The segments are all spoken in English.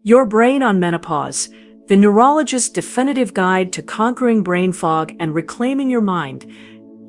Your Brain on Menopause, the neurologist's definitive guide to conquering brain fog and reclaiming your mind.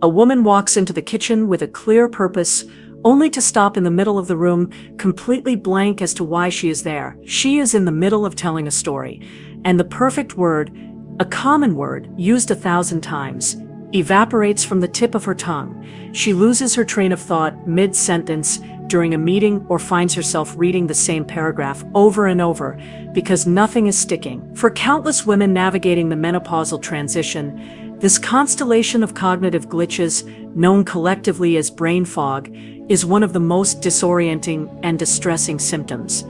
A woman walks into the kitchen with a clear purpose, only to stop in the middle of the room, completely blank as to why she is there. She is in the middle of telling a story, and the perfect word, a common word used 1,000 times, evaporates from the tip of her tongue. She loses her train of thought mid-sentence during a meeting or finds herself reading the same paragraph over and over because nothing is sticking. For countless women navigating the menopausal transition, this constellation of cognitive glitches, known collectively as brain fog, is one of the most disorienting and distressing symptoms.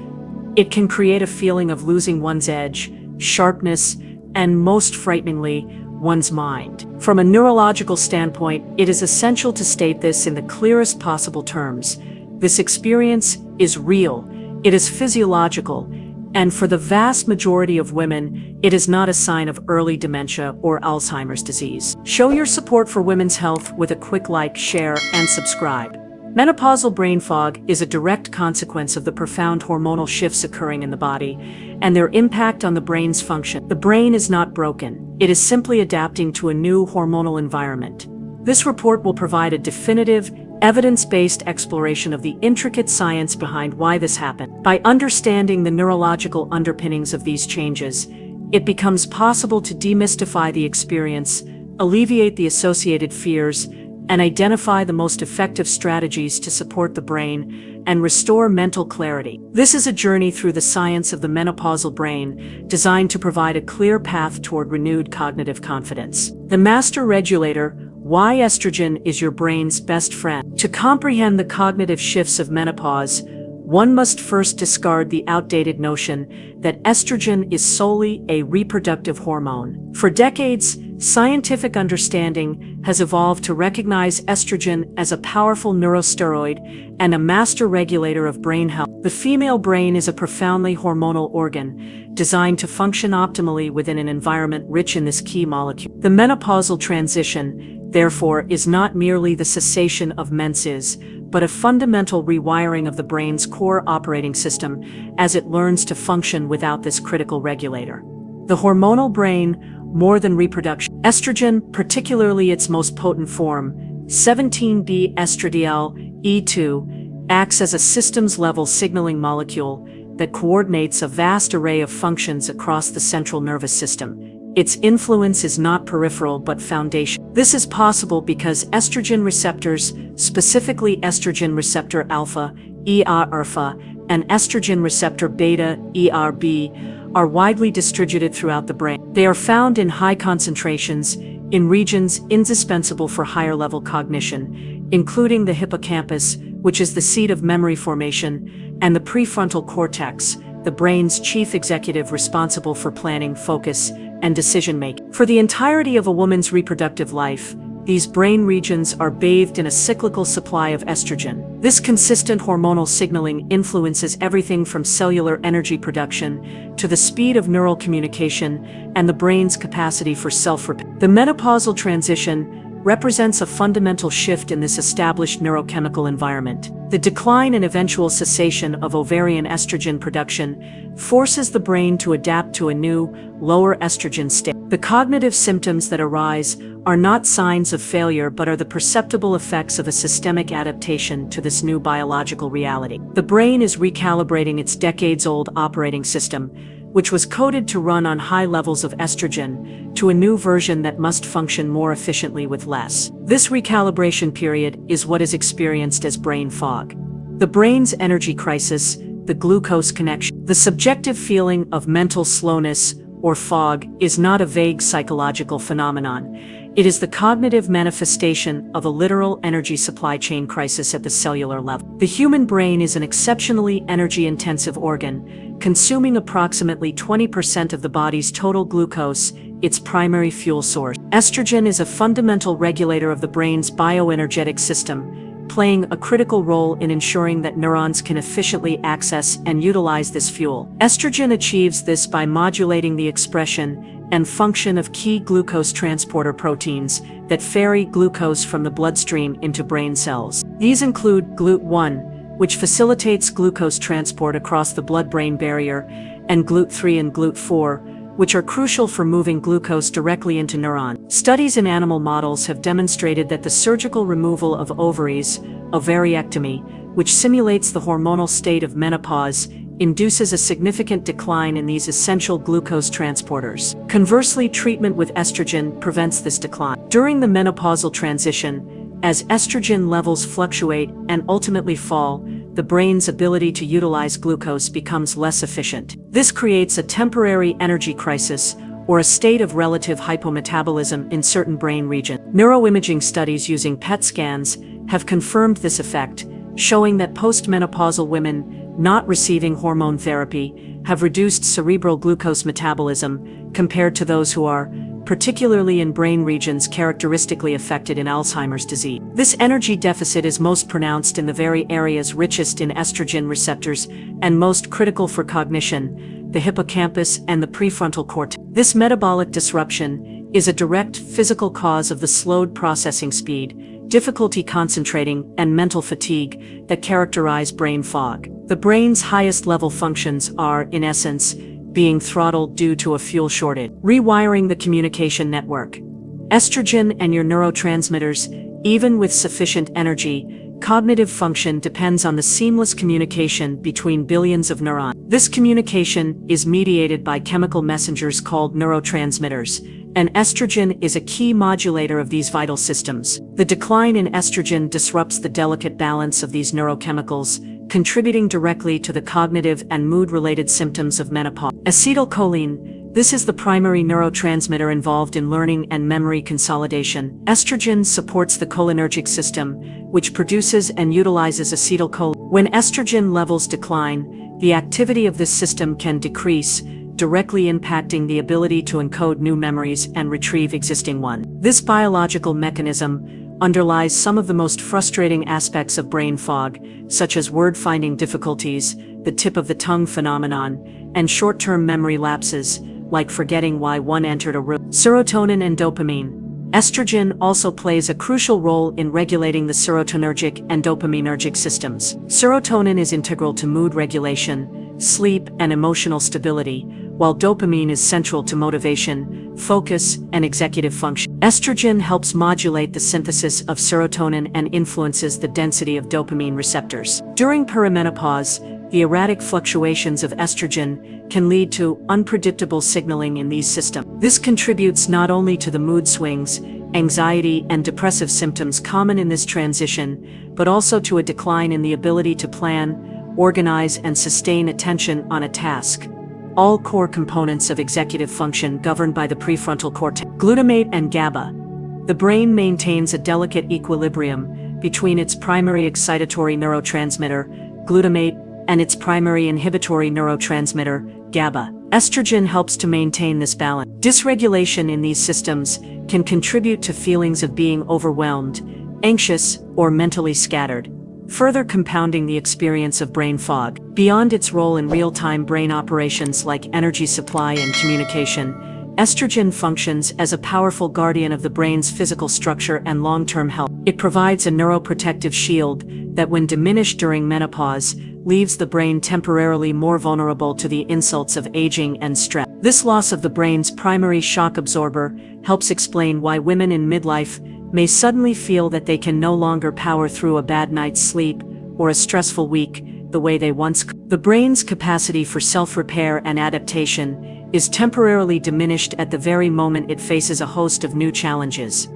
It can create a feeling of losing one's edge, sharpness, and most frighteningly, one's mind. From a neurological standpoint, it is essential to state this in the clearest possible terms. This experience is real, it is physiological, and for the vast majority of women, it is not a sign of early dementia or Alzheimer's disease. Show your support for women's health with a quick like, share, and subscribe. Menopausal brain fog is a direct consequence of the profound hormonal shifts occurring in the body and their impact on the brain's function. The brain is not broken, it is simply adapting to a new hormonal environment. This report will provide a definitive, evidence-based exploration of the intricate science behind why this happened. By understanding the neurological underpinnings of these changes, it becomes possible to demystify the experience, alleviate the associated fears, and identify the most effective strategies to support the brain and restore mental clarity. This is a journey through the science of the menopausal brain, designed to provide a clear path toward renewed cognitive confidence. The master regulator, why estrogen is your brain's best friend. To comprehend the cognitive shifts of menopause, one must first discard the outdated notion that estrogen is solely a reproductive hormone. For decades, scientific understanding has evolved to recognize estrogen as a powerful neurosteroid and a master regulator of brain health. The female brain is a profoundly hormonal organ, designed to function optimally within an environment rich in this key molecule. The menopausal transition, therefore, is not merely the cessation of menses, but a fundamental rewiring of the brain's core operating system as it learns to function without this critical regulator. The hormonal brain, more than reproduction. Estrogen, particularly its most potent form, 17B estradiol E2, acts as a systems-level signaling molecule that coordinates a vast array of functions across the central nervous system. Its influence is not peripheral but foundational. This is possible because estrogen receptors, specifically estrogen receptor alpha, ER-alpha, and estrogen receptor beta, ERB, are widely distributed throughout the brain. They are found in high concentrations in regions indispensable for higher-level cognition, including the hippocampus, which is the seat of memory formation, and the prefrontal cortex, the brain's chief executive responsible for planning, focus, and decision-making. For the entirety of a woman's reproductive life, these brain regions are bathed in a cyclical supply of estrogen. This consistent hormonal signaling influences everything from cellular energy production to the speed of neural communication and the brain's capacity for self-repair. The menopausal transition represents a fundamental shift in this established neurochemical environment. The decline and eventual cessation of ovarian estrogen production forces the brain to adapt to a new, lower estrogen state. The cognitive symptoms that arise are not signs of failure but are the perceptible effects of a systemic adaptation to this new biological reality. The brain is recalibrating its decades-old operating system, which was coded to run on high levels of estrogen, to a new version that must function more efficiently with less. This recalibration period is what is experienced as brain fog. The brain's energy crisis, the glucose connection. The subjective feeling of mental slowness or fog is not a vague psychological phenomenon. It is the cognitive manifestation of a literal energy supply chain crisis at the cellular level. The human brain is an exceptionally energy-intensive organ, consuming approximately 20% of the body's total glucose, its primary fuel source. Estrogen is a fundamental regulator of the brain's bioenergetic system, playing a critical role in ensuring that neurons can efficiently access and utilize this fuel. Estrogen achieves this by modulating the expression and function of key glucose transporter proteins that ferry glucose from the bloodstream into brain cells. These include GLUT1, which facilitates glucose transport across the blood-brain barrier, and GLUT3 and GLUT4, which are crucial for moving glucose directly into neurons. Studies in animal models have demonstrated that the surgical removal of ovaries, ovariectomy, which simulates the hormonal state of menopause, induces a significant decline in these essential glucose transporters. Conversely, treatment with estrogen prevents this decline. During the menopausal transition, as estrogen levels fluctuate and ultimately fall, the brain's ability to utilize glucose becomes less efficient. This creates a temporary energy crisis or a state of relative hypometabolism in certain brain regions. Neuroimaging studies using PET scans have confirmed this effect, showing that postmenopausal women not receiving hormone therapy have reduced cerebral glucose metabolism compared to those who are, particularly in brain regions characteristically affected in Alzheimer's disease. This energy deficit is most pronounced in the very areas richest in estrogen receptors and most critical for cognition, the hippocampus and the prefrontal cortex. This metabolic disruption is a direct physical cause of the slowed processing speed, difficulty concentrating, and mental fatigue that characterize brain fog. The brain's highest level functions are, in essence, being throttled due to a fuel shortage. Rewiring the communication network. Estrogen and your neurotransmitters, even with sufficient energy, cognitive function depends on the seamless communication between billions of neurons. This communication is mediated by chemical messengers called neurotransmitters, and estrogen is a key modulator of these vital systems. The decline in estrogen disrupts the delicate balance of these neurochemicals, contributing directly to the cognitive and mood-related symptoms of menopause. Acetylcholine. This is the primary neurotransmitter involved in learning and memory consolidation. Estrogen supports the cholinergic system, which produces and utilizes acetylcholine. When estrogen levels decline, the activity of this system can decrease, directly impacting the ability to encode new memories and retrieve existing ones. This biological mechanism underlies some of the most frustrating aspects of brain fog, such as word-finding difficulties, the tip of the tongue phenomenon, and short-term memory lapses, like forgetting why one entered a room. Serotonin and dopamine. Estrogen also plays a crucial role in regulating the serotonergic and dopaminergic systems. Serotonin is integral to mood regulation, sleep, and emotional stability, while dopamine is central to motivation, focus, and executive function. Estrogen helps modulate the synthesis of serotonin and influences the density of dopamine receptors. During perimenopause, the erratic fluctuations of estrogen can lead to unpredictable signaling in these systems. This contributes not only to the mood swings, anxiety, and depressive symptoms common in this transition, but also to a decline in the ability to plan, organize, and sustain attention on a task. All core components of executive function governed by the prefrontal cortex. Glutamate and GABA. The brain maintains a delicate equilibrium between its primary excitatory neurotransmitter, glutamate, and its primary inhibitory neurotransmitter, GABA. Estrogen helps to maintain this balance. Dysregulation in these systems can contribute to feelings of being overwhelmed, anxious, or mentally scattered, further compounding the experience of brain fog. Beyond its role in real-time brain operations like energy supply and communication, estrogen functions as a powerful guardian of the brain's physical structure and long-term health. It provides a neuroprotective shield that, when diminished during menopause, leaves the brain temporarily more vulnerable to the insults of aging and stress. This loss of the brain's primary shock absorber helps explain why women in midlife may suddenly feel that they can no longer power through a bad night's sleep or a stressful week the way they once could. The brain's capacity for self-repair and adaptation is temporarily diminished at the very moment it faces a host of new challenges.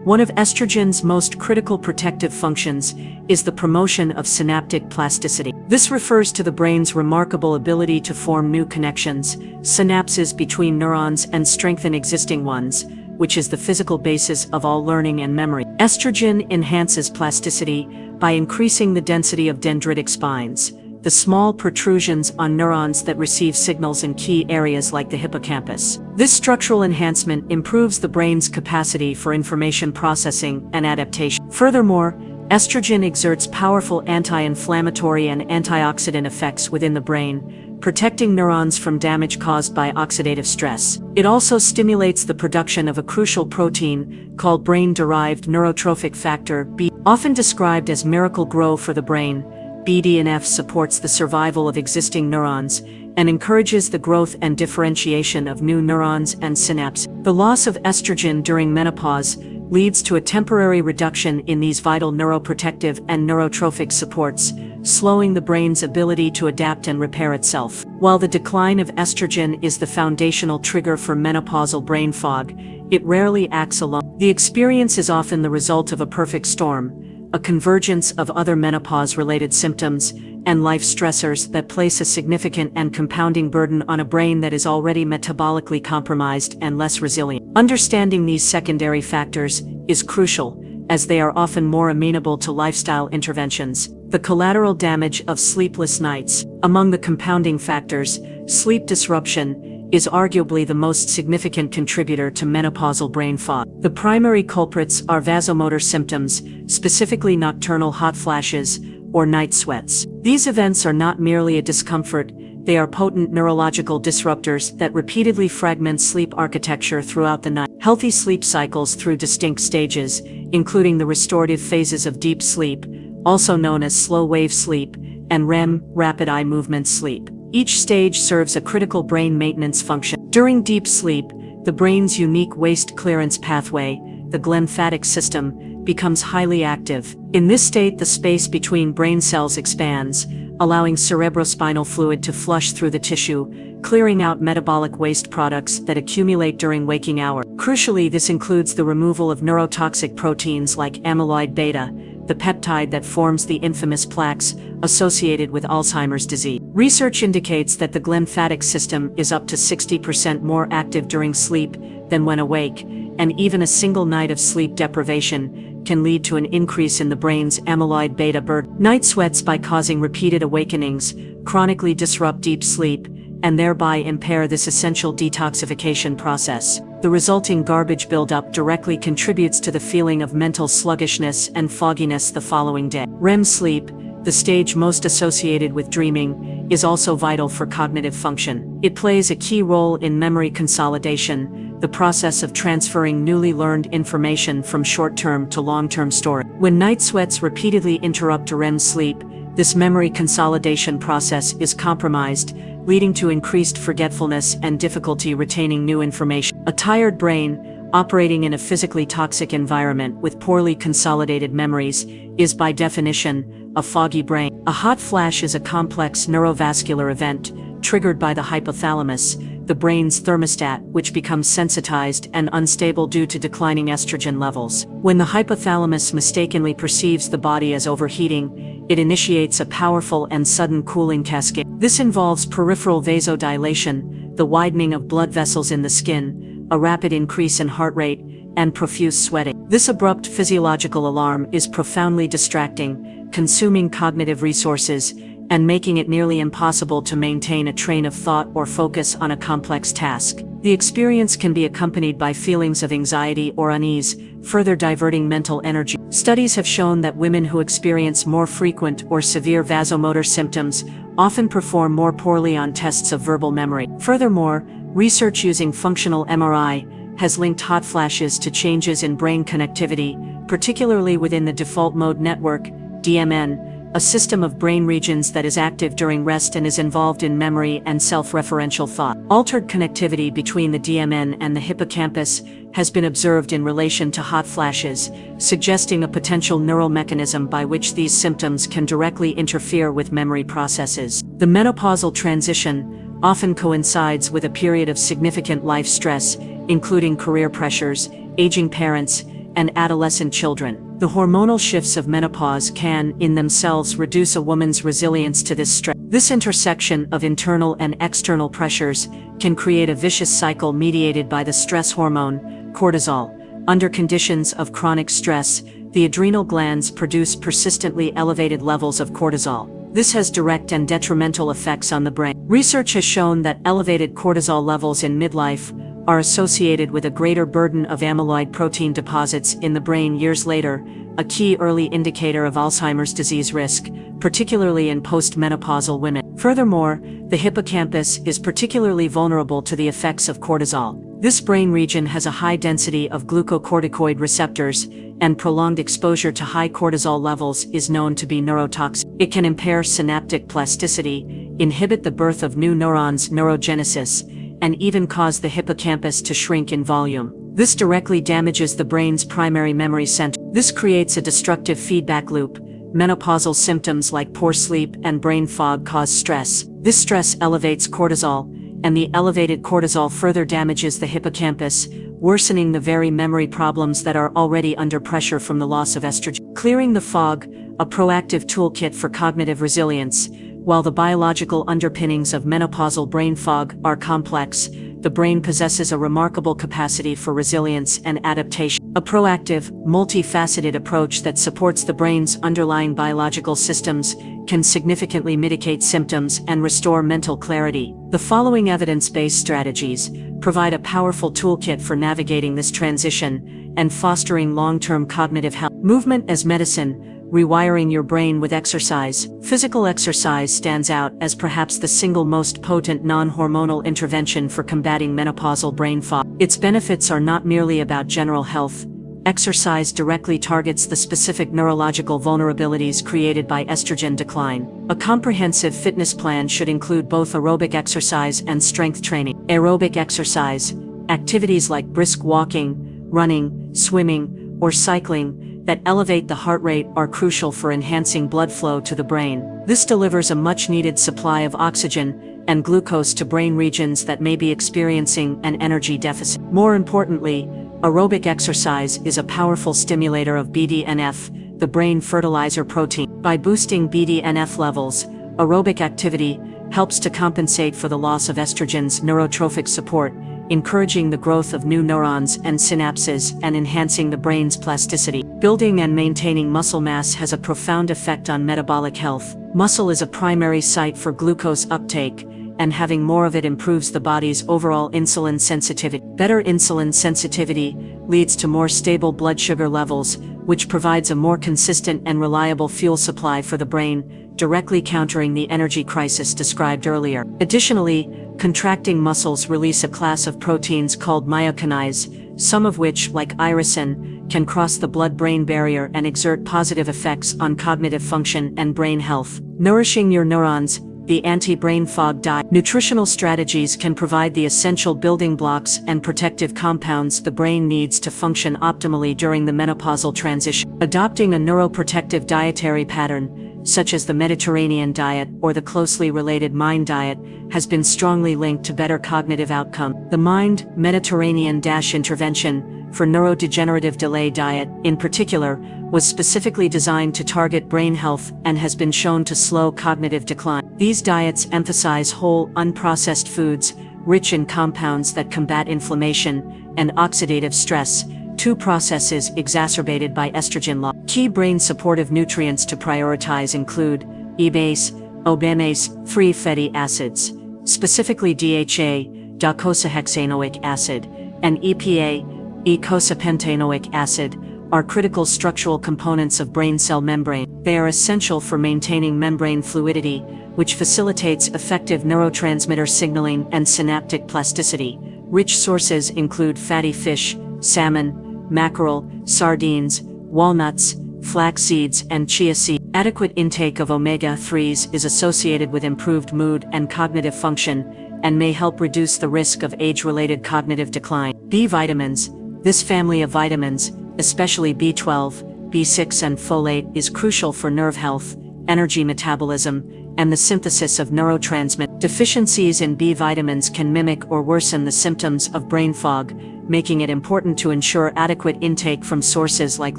One of estrogen's most critical protective functions is the promotion of synaptic plasticity. This refers to the brain's remarkable ability to form new connections, synapses between neurons, and strengthen existing ones, which is the physical basis of all learning and memory. Estrogen enhances plasticity by increasing the density of dendritic spines, the small protrusions on neurons that receive signals in key areas like the hippocampus. This structural enhancement improves the brain's capacity for information processing and adaptation. Furthermore, estrogen exerts powerful anti-inflammatory and antioxidant effects within the brain, protecting neurons from damage caused by oxidative stress. It also stimulates the production of a crucial protein called brain-derived neurotrophic factor B. Often described as miracle grow for the brain, BDNF supports the survival of existing neurons, and encourages the growth and differentiation of new neurons and synapses. The loss of estrogen during menopause leads to a temporary reduction in these vital neuroprotective and neurotrophic supports, slowing the brain's ability to adapt and repair itself. While the decline of estrogen is the foundational trigger for menopausal brain fog, it rarely acts alone. The experience is often the result of a perfect storm, a convergence of other menopause-related symptoms, and life stressors that place a significant and compounding burden on a brain that is already metabolically compromised and less resilient. Understanding these secondary factors is crucial, as they are often more amenable to lifestyle interventions. The collateral damage of sleepless nights. Among the compounding factors, sleep disruption is arguably the most significant contributor to menopausal brain fog. The primary culprits are vasomotor symptoms, specifically nocturnal hot flashes or night sweats. These events are not merely a discomfort, they are potent neurological disruptors that repeatedly fragment sleep architecture throughout the night. Healthy sleep cycles through distinct stages, including the restorative phases of deep sleep, also known as slow-wave sleep, and REM, rapid eye movement sleep. Each stage serves a critical brain maintenance function. During deep sleep, the brain's unique waste clearance pathway, the glymphatic system, becomes highly active. In this state, the space between brain cells expands, allowing cerebrospinal fluid to flush through the tissue, clearing out metabolic waste products that accumulate during waking hours. Crucially, this includes the removal of neurotoxic proteins like amyloid beta, the peptide that forms the infamous plaques associated with Alzheimer's disease. Research indicates that the glymphatic system is up to 60% more active during sleep than when awake, and even a single night of sleep deprivation can lead to an increase in the brain's amyloid beta burden. Night sweats, by causing repeated awakenings, chronically disrupt deep sleep, and thereby impair this essential detoxification process. The resulting garbage buildup directly contributes to the feeling of mental sluggishness and fogginess the following day. REM sleep, the stage most associated with dreaming, is also vital for cognitive function. It plays a key role in memory consolidation, the process of transferring newly learned information from short-term to long-term storage. When night sweats repeatedly interrupt REM sleep, this memory consolidation process is compromised, leading to increased forgetfulness and difficulty retaining new information. A tired brain, operating in a physically toxic environment with poorly consolidated memories, is by definition a foggy brain. A hot flash is a complex neurovascular event triggered by the hypothalamus, the brain's thermostat, which becomes sensitized and unstable due to declining estrogen levels. When the hypothalamus mistakenly perceives the body as overheating, it initiates a powerful and sudden cooling cascade. This involves peripheral vasodilation, the widening of blood vessels in the skin, a rapid increase in heart rate, and profuse sweating. This abrupt physiological alarm is profoundly distracting, consuming cognitive resources, and making it nearly impossible to maintain a train of thought or focus on a complex task. The experience can be accompanied by feelings of anxiety or unease, further diverting mental energy. Studies have shown that women who experience more frequent or severe vasomotor symptoms often perform more poorly on tests of verbal memory. Furthermore, research using functional MRI has linked hot flashes to changes in brain connectivity, particularly within the default mode network, DMN, a system of brain regions that is active during rest and is involved in memory and self-referential thought. Altered connectivity between the DMN and the hippocampus has been observed in relation to hot flashes, suggesting a potential neural mechanism by which these symptoms can directly interfere with memory processes. The menopausal transition often coincides with a period of significant life stress, including career pressures, aging parents, and adolescent children. The hormonal shifts of menopause can, in themselves, reduce a woman's resilience to this stress. This intersection of internal and external pressures can create a vicious cycle mediated by the stress hormone, cortisol. Under conditions of chronic stress, the adrenal glands produce persistently elevated levels of cortisol. This has direct and detrimental effects on the brain. Research has shown that elevated cortisol levels in midlife are associated with a greater burden of amyloid protein deposits in the brain years later, a key early indicator of Alzheimer's disease risk, particularly in postmenopausal women. Furthermore, the hippocampus is particularly vulnerable to the effects of cortisol. This brain region has a high density of glucocorticoid receptors, and prolonged exposure to high cortisol levels is known to be neurotoxic. It can impair synaptic plasticity, inhibit the birth of new neurons, neurogenesis, and even cause the hippocampus to shrink in volume. This directly damages the brain's primary memory center. This creates a destructive feedback loop. Menopausal symptoms like poor sleep and brain fog cause stress. This stress elevates cortisol, and the elevated cortisol further damages the hippocampus, worsening the very memory problems that are already under pressure from the loss of estrogen. Clearing the fog, a proactive toolkit for cognitive resilience. While the biological underpinnings of menopausal brain fog are complex, the brain possesses a remarkable capacity for resilience and adaptation. A proactive, multifaceted approach that supports the brain's underlying biological systems can significantly mitigate symptoms and restore mental clarity. The following evidence-based strategies provide a powerful toolkit for navigating this transition and fostering long-term cognitive health. Movement as medicine. Rewiring your brain with exercise. Physical exercise stands out as perhaps the single most potent non-hormonal intervention for combating menopausal brain fog. Its benefits are not merely about general health. Exercise directly targets the specific neurological vulnerabilities created by estrogen decline. A comprehensive fitness plan should include both aerobic exercise and strength training. Aerobic exercise, activities like brisk walking, running, swimming, or cycling, that elevate the heart rate are crucial for enhancing blood flow to the brain. This delivers a much-needed supply of oxygen and glucose to brain regions that may be experiencing an energy deficit. More importantly, aerobic exercise is a powerful stimulator of BDNF, the brain fertilizer protein. By boosting BDNF levels, aerobic activity helps to compensate for the loss of estrogen's neurotrophic support, encouraging the growth of new neurons and synapses and enhancing the brain's plasticity. Building and maintaining muscle mass has a profound effect on metabolic health. Muscle is a primary site for glucose uptake, and having more of it improves the body's overall insulin sensitivity. Better insulin sensitivity leads to more stable blood sugar levels, which provides a more consistent and reliable fuel supply for the brain, directly countering the energy crisis described earlier. Additionally, contracting muscles release a class of proteins called myokinase, some of which, like irisin, can cross the blood-brain barrier and exert positive effects on cognitive function and brain health. Nourishing your neurons, the anti-brain fog diet. Nutritional strategies can provide the essential building blocks and protective compounds the brain needs to function optimally during the menopausal transition. Adopting a neuroprotective dietary pattern, such as the Mediterranean diet or the closely related MIND diet, has been strongly linked to better cognitive outcome. The MIND Mediterranean-intervention for neurodegenerative delay diet, in particular, was specifically designed to target brain health and has been shown to slow cognitive decline. These diets emphasize whole, unprocessed foods, rich in compounds that combat inflammation and oxidative stress, two processes exacerbated by estrogen loss. Key brain supportive nutrients to prioritize include EBase, obemase-free fatty acids, specifically DHA, docosahexaenoic acid, and EPA, eicosapentaenoic acid, are critical structural components of brain cell membrane. They are essential for maintaining membrane fluidity, which facilitates effective neurotransmitter signaling and synaptic plasticity. Rich sources include fatty fish, salmon, mackerel, sardines, walnuts, flax seeds, and chia seeds. Adequate intake of omega-3s is associated with improved mood and cognitive function, and may help reduce the risk of age-related cognitive decline. B vitamins. This family of vitamins, especially B12, B6 and folate, is crucial for nerve health, energy metabolism, and the synthesis of neurotransmitters. Deficiencies in B vitamins can mimic or worsen the symptoms of brain fog, making it important to ensure adequate intake from sources like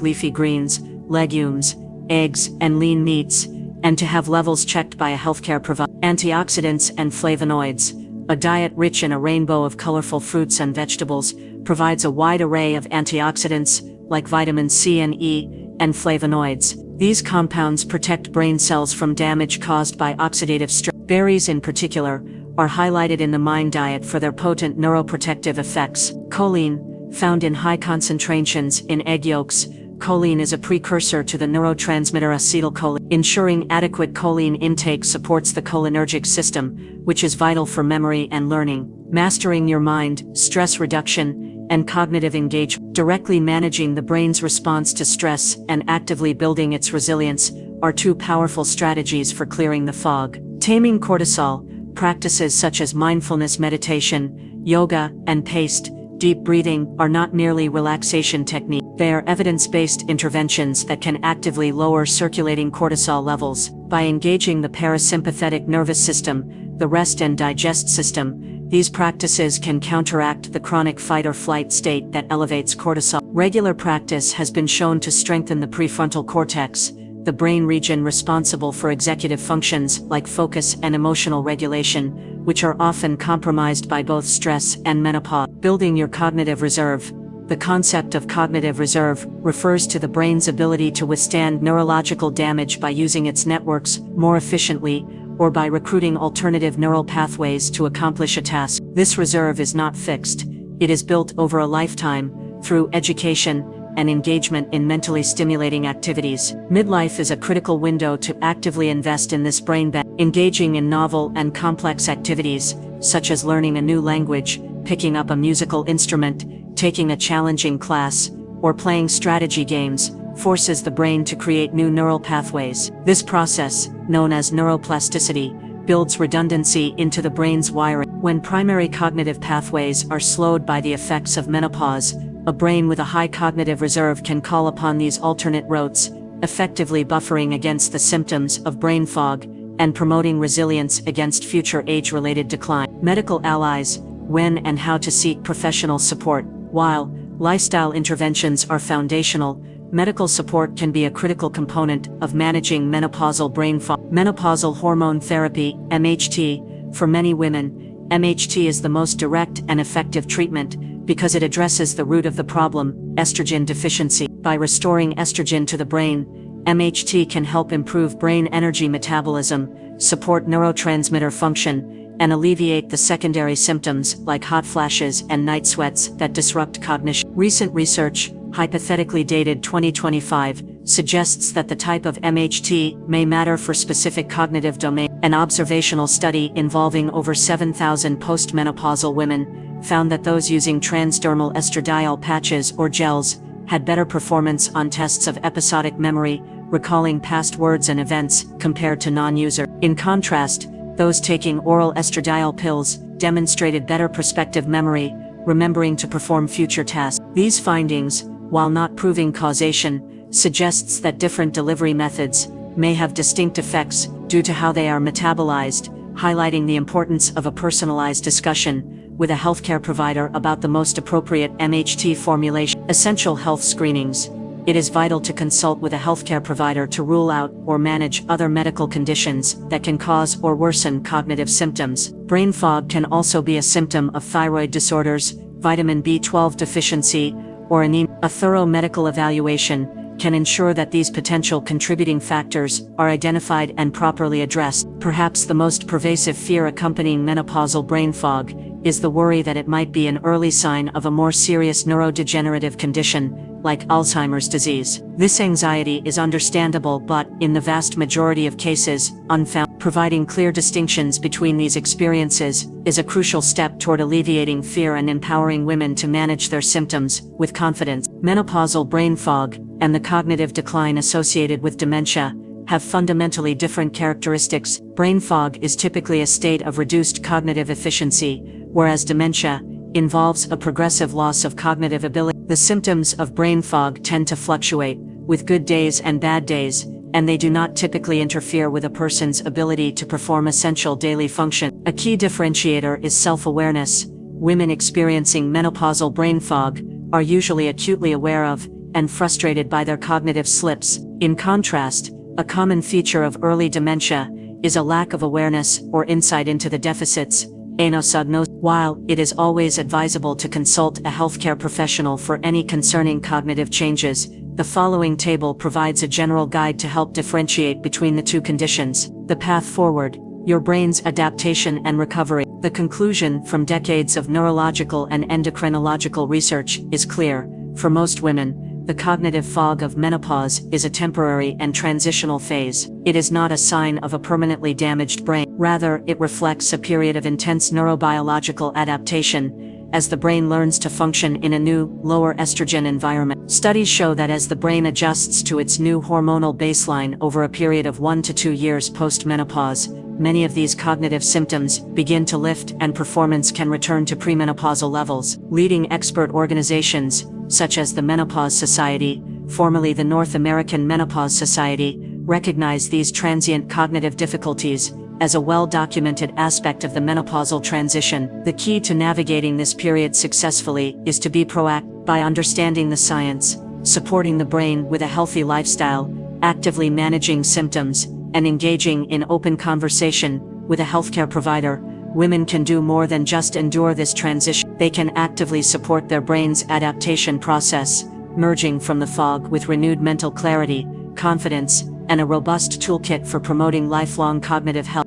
leafy greens, legumes, eggs, and lean meats, and to have levels checked by a healthcare provider. Antioxidants and flavonoids. A diet rich in a rainbow of colorful fruits and vegetables provides a wide array of antioxidants, like vitamin C and E, and flavonoids. These compounds protect brain cells from damage caused by oxidative stress. Berries in particular are highlighted in the MIND diet for their potent neuroprotective effects. Choline, found in high concentrations in egg yolks, Choline is a precursor to the neurotransmitter acetylcholine. Ensuring adequate choline intake supports the cholinergic system, which is vital for memory and learning. Mastering your mind, stress reduction, and cognitive engagement. Directly managing the brain's response to stress and actively building its resilience are two powerful strategies for clearing the fog. Taming cortisol. Practices such as mindfulness meditation, yoga, and paced, deep breathing are not merely relaxation techniques. They are evidence-based interventions that can actively lower circulating cortisol levels. By engaging the parasympathetic nervous system, the rest and digest system, these practices can counteract the chronic fight-or-flight state that elevates cortisol. Regular practice has been shown to strengthen the prefrontal cortex, the brain region responsible for executive functions like focus and emotional regulation, which are often compromised by both stress and menopause. Building your cognitive reserve. The concept of cognitive reserve refers to the brain's ability to withstand neurological damage by using its networks more efficiently or by recruiting alternative neural pathways to accomplish a task. This reserve is not fixed. It is built over a lifetime through education and engagement in mentally stimulating activities. Midlife is a critical window to actively invest in this brain bank. Engaging in novel and complex activities, such as learning a new language, picking up a musical instrument, taking a challenging class, or playing strategy games, forces the brain to create new neural pathways. This process, known as neuroplasticity, builds redundancy into the brain's wiring. When primary cognitive pathways are slowed by the effects of menopause, a brain with a high cognitive reserve can call upon these alternate routes, effectively buffering against the symptoms of brain fog and promoting resilience against future age-related decline. Medical allies. When and how to seek professional support. While lifestyle interventions are foundational, medical support can be a critical component of managing menopausal brain fog. Menopausal hormone therapy, MHT. For many women, MHT is the most direct and effective treatment because it addresses the root of the problem, estrogen deficiency. By restoring estrogen to the brain, MHT can help improve brain energy metabolism, support neurotransmitter function, and alleviate the secondary symptoms like hot flashes and night sweats that disrupt cognition. Recent research, hypothetically dated 2025, suggests that the type of MHT may matter for specific cognitive domains. An observational study involving over 7,000 postmenopausal women found that those using transdermal estradiol patches or gels had better performance on tests of episodic memory, recalling past words and events, compared to non-user. In contrast, those taking oral estradiol pills demonstrated better prospective memory, remembering to perform future tasks. These findings, while not proving causation, suggests that different delivery methods may have distinct effects due to how they are metabolized, highlighting the importance of a personalized discussion with a healthcare provider about the most appropriate MHT formulation. Essential health screenings. It is vital to consult with a healthcare provider to rule out or manage other medical conditions that can cause or worsen cognitive symptoms. Brain fog can also be a symptom of thyroid disorders, vitamin B12 deficiency, or anemia. A thorough medical evaluation can ensure that these potential contributing factors are identified and properly addressed. Perhaps the most pervasive fear accompanying menopausal brain fog is the worry that it might be an early sign of a more serious neurodegenerative condition, like Alzheimer's disease. This anxiety is understandable but, in the vast majority of cases, unfounded. Providing clear distinctions between these experiences is a crucial step toward alleviating fear and empowering women to manage their symptoms with confidence. Menopausal brain fog and the cognitive decline associated with dementia have fundamentally different characteristics. Brain fog is typically a state of reduced cognitive efficiency, whereas dementia involves a progressive loss of cognitive ability. The symptoms of brain fog tend to fluctuate, with good days and bad days, and they do not typically interfere with a person's ability to perform essential daily function. A key differentiator is self-awareness. Women experiencing menopausal brain fog are usually acutely aware of and frustrated by their cognitive slips. In contrast, a common feature of early dementia is a lack of awareness or insight into the deficits. While it is always advisable to consult a healthcare professional for any concerning cognitive changes, the following table provides a general guide to help differentiate between the two conditions. The path forward, your brain's adaptation and recovery. The conclusion from decades of neurological and endocrinological research is clear. For most women, The cognitive fog of menopause is a temporary and transitional phase. It is not a sign of a permanently damaged brain. Rather, it reflects a period of intense neurobiological adaptation as the brain learns to function in a new, lower estrogen environment. Studies show that as the brain adjusts to its new hormonal baseline over a period of 1 to 2 years post-menopause, many of these cognitive symptoms begin to lift and performance can return to premenopausal levels. Leading expert organizations, such as the Menopause Society, formerly the North American Menopause Society, recognize these transient cognitive difficulties as a well-documented aspect of the menopausal transition. The key to navigating this period successfully is to be proactive by understanding the science, supporting the brain with a healthy lifestyle, actively managing symptoms, and engaging in open conversation with a healthcare provider. Women can do more than just endure this transition. They can actively support their brain's adaptation process, merging from the fog with renewed mental clarity, confidence, and a robust toolkit for promoting lifelong cognitive health.